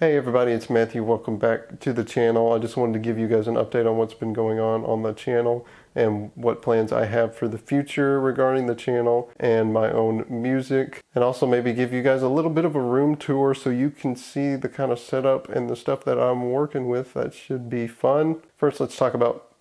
Hey everybody, it's Matthew. Welcome back to the channel. I just wanted to give you guys an update on what's been going on the channel and what plans I have for the future regarding the channel and my own music, and also maybe give you guys a little bit of a room tour so you can see the kind of setup and the stuff that I'm working with. That should be fun. First, let's talk about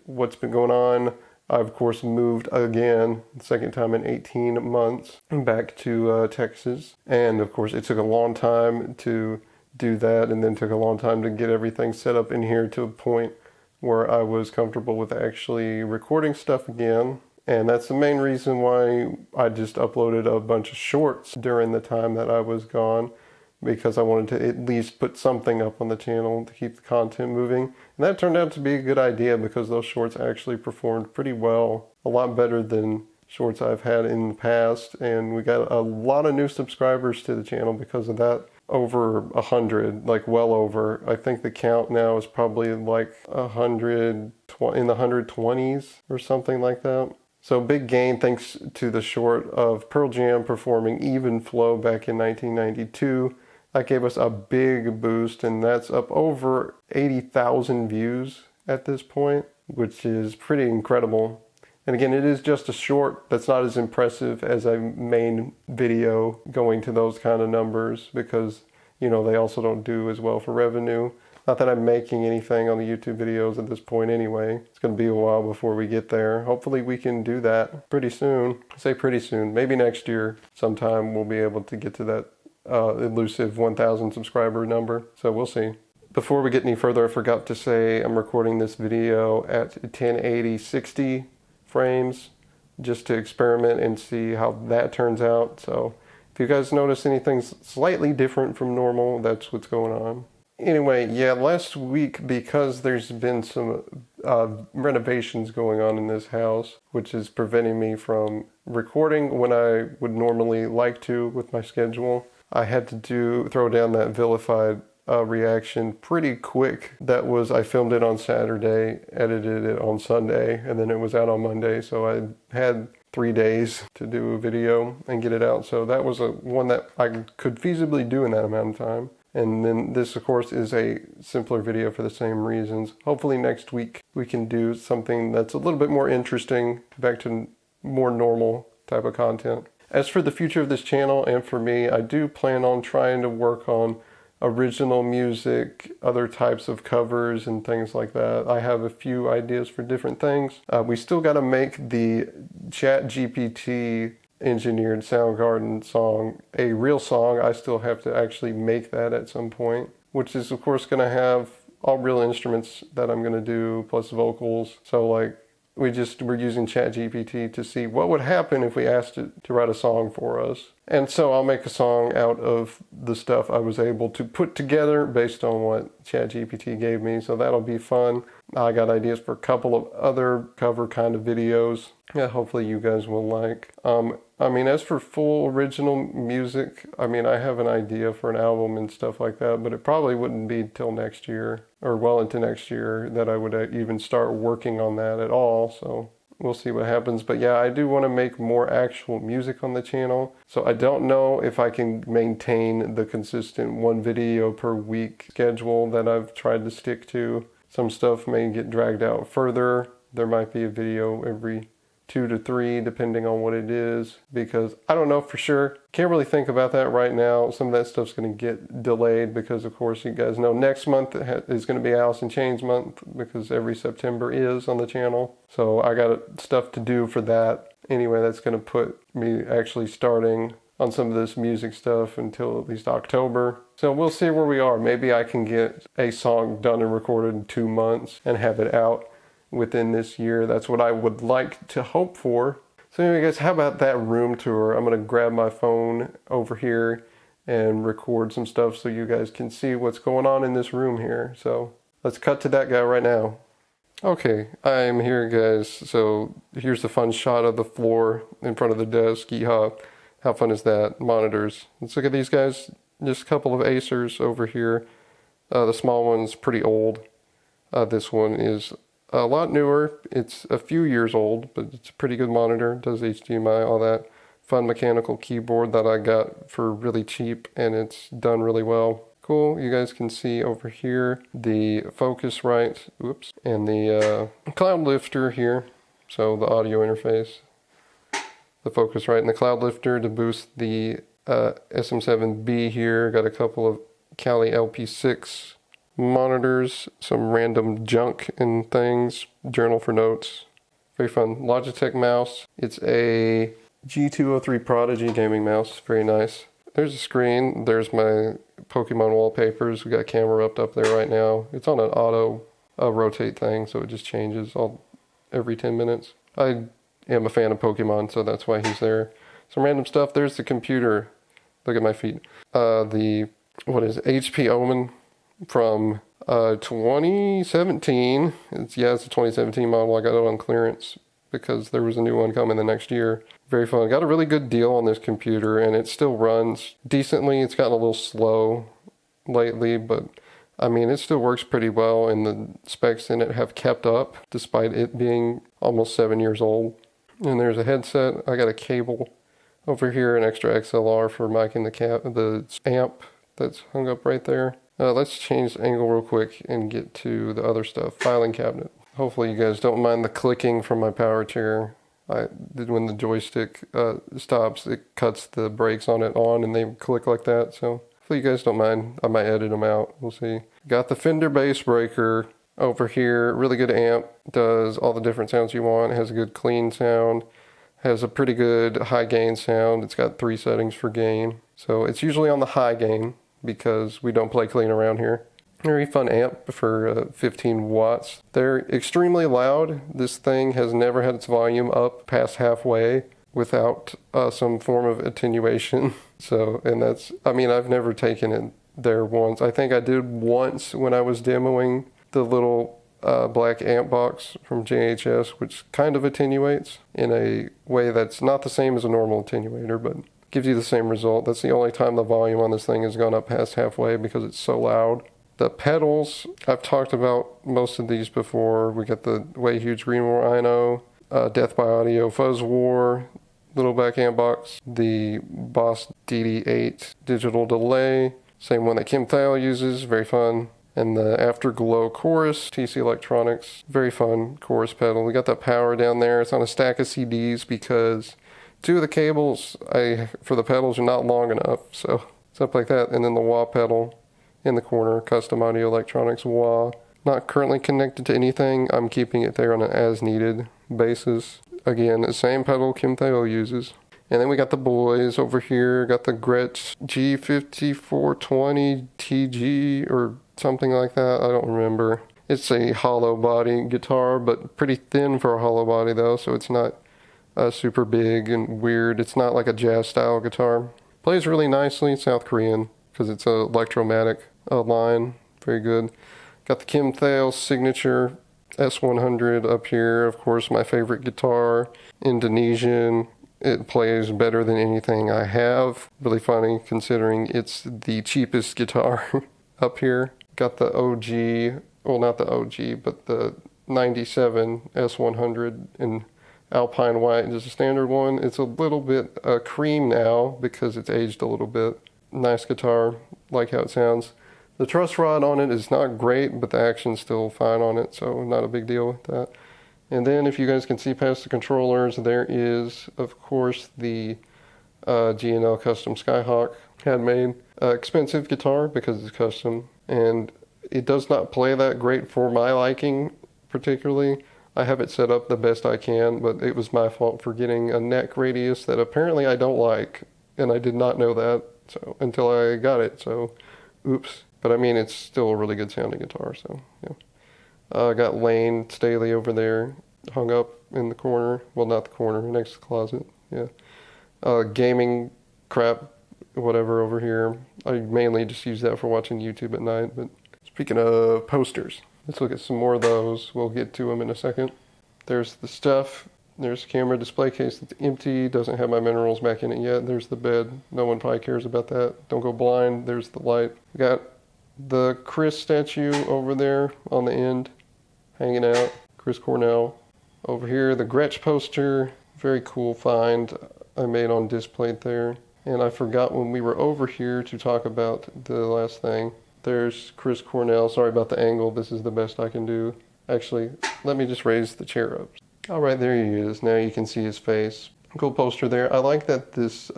what's been going on. I, of course, moved again, the second time in 18 months, back to Texas. And, of course, it took a long time to do that, and then took a long time to get everything set up in here to a point where I was comfortable with actually recording stuff again. And that's the main reason why I just uploaded a bunch of shorts during the time that I was gone, because I wanted to at least put something up on the channel to keep the content moving. And that turned out to be a good idea because those shorts actually performed pretty well, a lot better than shorts I've had in the past. And we got a lot of new subscribers to the channel because of that. Over 100, like well over. I think the count now is probably like 100, in the 120s or something like that. So big gain thanks to the short of Pearl Jam performing Even Flow back in 1992. That gave us a big boost, and that's up over 80,000 views at this point, which is pretty incredible. And again, it is just a short that's not as impressive as a main video going to those kind of numbers because, you know, they also don't do as well for revenue. Not that I'm making anything on the YouTube videos at this point anyway. It's going to be a while before we get there. Hopefully we can do that pretty soon. I say pretty soon. Maybe next year sometime we'll be able to get to that elusive 1,000 subscriber number. So we'll see. Before we get any further, I forgot to say I'm recording this video at 1080 60 frames just to experiment and see how that turns out. So if you guys notice anything slightly different from normal, that's what's going on. Anyway, yeah, last week, because there's been some renovations going on in this house, which is preventing me from recording when I would normally like to with my schedule, I had to throw down that Vilified reaction pretty quick. I filmed it on Saturday, edited it on Sunday, and then it was out on Monday. So I had 3 days to do a video and get it out. So that was one that I could feasibly do in that amount of time. And then this, of course, is a simpler video for the same reasons. Hopefully next week we can do something that's a little bit more interesting, back to more normal type of content. As for the future of this channel and for me, I do plan on trying to work on original music, other types of covers and things like that. I have a few ideas for different things. We still got to make the ChatGPT engineered Soundgarden song a real song. I still have to actually make that at some point, which is of course going to have all real instruments that I'm going to do plus vocals. So like we're using ChatGPT to see what would happen if we asked it to write a song for us. And so I'll make a song out of the stuff I was able to put together based on what ChatGPT gave me. So that'll be fun. I got ideas for a couple of other cover kind of videos that hopefully you guys will like. I mean, as for full original music, I mean, I have an idea for an album and stuff like that, but it probably wouldn't be till next year or well into next year that I would even start working on that at all. So we'll see what happens. But yeah, I do want to make more actual music on the channel. So I don't know if I can maintain the consistent one video per week schedule that I've tried to stick to. Some stuff may get dragged out further. There might be a video every 2 to 3 depending on what it is, because I don't know for sure. Can't really think about that right now. Some of that stuff's going to get delayed because of course you guys know next month is going to be Alice in Chains month because every September is on the channel. So I got stuff to do for that. Anyway, that's going to put me actually starting on some of this music stuff until at least October. So we'll see where we are. Maybe I can get a song done and recorded in 2 months and have it out within this year. That's what I would like to hope for. So anyway guys, how about that room tour? I'm going to grab my phone over here and record some stuff so you guys can see what's going on in this room here. So let's cut to that guy right now. Okay, I'm here guys. So here's the fun shot of the floor in front of the desk. Yeehaw. How fun is that? Monitors. Let's look at these guys. Just a couple of Acers over here. The small one's pretty old. This one is a lot newer. It's a few years old, but it's a pretty good monitor. It does HDMI, all that. Fun mechanical keyboard that I got for really cheap, and it's done really well. cool. You guys can see over here the Focusrite, oops, and the Cloud Lifter here. So the audio interface, the Focusrite and the Cloud Lifter to boost the SM7B here. Got a couple of Kali LP6 monitors, some random junk and things, journal for notes. Very fun. Logitech mouse. It's a G203 Prodigy gaming mouse. Very nice. There's a screen. There's my Pokemon wallpapers. We got camera up there right now. It's on an auto rotate thing, so it just changes every 10 minutes. I am a fan of Pokemon, so that's why he's there. Some random stuff. There's the computer. Look at my feet. What is it? HP Omen from 2017. It's a 2017 model. I got it on clearance because there was a new one coming the next year. Very fun. Got a really good deal on this computer, and it still runs decently. It's gotten a little slow lately, but I mean, it still works pretty well, and the specs in it have kept up despite it being almost 7 years old. And there's a headset. I got a cable over here, an extra XLR for miking the amp that's hung up right there. Let's change the angle real quick and get to the other stuff. Filing cabinet. Hopefully you guys don't mind the clicking from my power chair. When the joystick stops, it cuts the brakes on it on and they click like that. So hopefully you guys don't mind. I might edit them out. We'll see. Got the Fender bass breaker over here. Really good amp. Does all the different sounds you want. Has a good clean sound. Has a pretty good high gain sound. It's got 3 settings for gain. So it's usually on the high gain because we don't play clean around here. Very fun amp for 15 watts. They're extremely loud. This thing has never had its volume up past halfway without some form of attenuation. So, and that's, I mean, I've never taken it there once. I think I did once when I was demoing the little black amp box from JHS, which kind of attenuates in a way that's not the same as a normal attenuator, but gives you the same result. That's the only time the volume on this thing has gone up past halfway because it's so loud. The pedals, I've talked about most of these before. We got the Way Huge Greenmore Ino, Death by Audio Fuzz War, little back amp box, the Boss DD8 digital delay, same one that Kim Thayil uses, very fun. And the Afterglow chorus, TC Electronics, very fun chorus pedal. We got that power down there. It's on a stack of CDs because 2 of the cables for the pedals are not long enough, so stuff like that. And then the wah pedal in the corner, Custom Audio Electronics wah. Not currently connected to anything. I'm keeping it there on an as-needed basis. Again, the same pedal Kim Thayil uses. And then we got the boys over here. Got the Gretsch G5420 TG or something like that. I don't remember. It's a hollow body guitar, but pretty thin for a hollow body though, so it's not super big and weird. It's not like a jazz style guitar. Plays really nicely. South Korean because it's a Electromatic line. Very good. Got the Kim Thayil signature S100 up here. Of course, my favorite guitar, Indonesian. It plays better than anything I have. Really funny considering it's the cheapest guitar up here. Got the OG, well not the OG, but the 97 S100 in Alpine White, just a standard one. It's a little bit cream now because it's aged a little bit. Nice guitar, like how it sounds. The truss rod on it is not great, but the action's still fine on it, so not a big deal with that. And then if you guys can see past the controllers, there is, of course, the G&L Custom Skyhawk handmade. Expensive guitar because it's custom, and it does not play that great for my liking particularly. I have it set up the best I can, but it was my fault for getting a neck radius that apparently I don't like, and I did not know that until I got it, so oops. But I mean, it's still a really good sounding guitar, so yeah. I got Lane Staley over there, hung up in the corner. Well, not the corner, next to the closet, yeah. Gaming crap, whatever over here. I mainly just use that for watching YouTube at night, but speaking of posters, let's look at some more of those. We'll get to them in a second. There's the stuff. There's a camera display case that's empty, doesn't have my minerals back in it yet. There's the bed. No one probably cares about that. Don't go blind. There's the light. We got the Chris statue over there on the end, hanging out. Chris Cornell. Over here, the Gretsch poster. Very cool find I made on Displate there. And I forgot when we were over here to talk about the last thing. There's Chris Cornell. Sorry about the angle. This is the best I can do. Actually, let me just raise the chair up. All right, there he is. Now you can see his face. Cool poster there. I like that this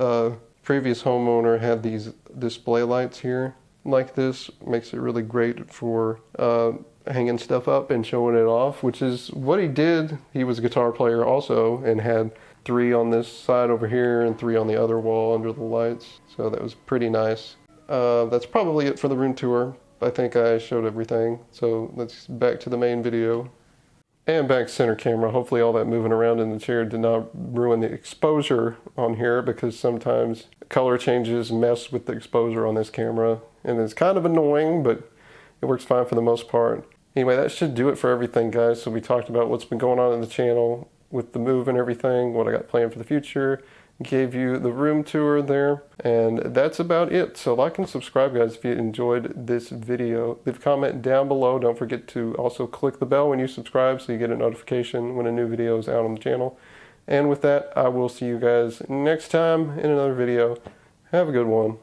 previous homeowner had these display lights here like this. Makes it really great for hanging stuff up and showing it off, which is what he did. He was a guitar player also and had 3 on this side over here and 3 on the other wall under the lights. So that was pretty nice. That's probably it for the room tour. I think I showed everything. So let's back to the main video. And back center camera. Hopefully all that moving around in the chair did not ruin the exposure on here, because sometimes color changes mess with the exposure on this camera. And it's kind of annoying, but it works fine for the most part. Anyway, that should do it for everything, guys. So we talked about what's been going on in the channel with the move and everything, what I got planned for the future, gave you the room tour there, and that's about it. So like and subscribe, guys, if you enjoyed this video. Leave a comment down below. Don't forget to also click the bell when you subscribe so you get a notification when a new video is out on the channel. And with that, I will see you guys next time in another video. Have a good one.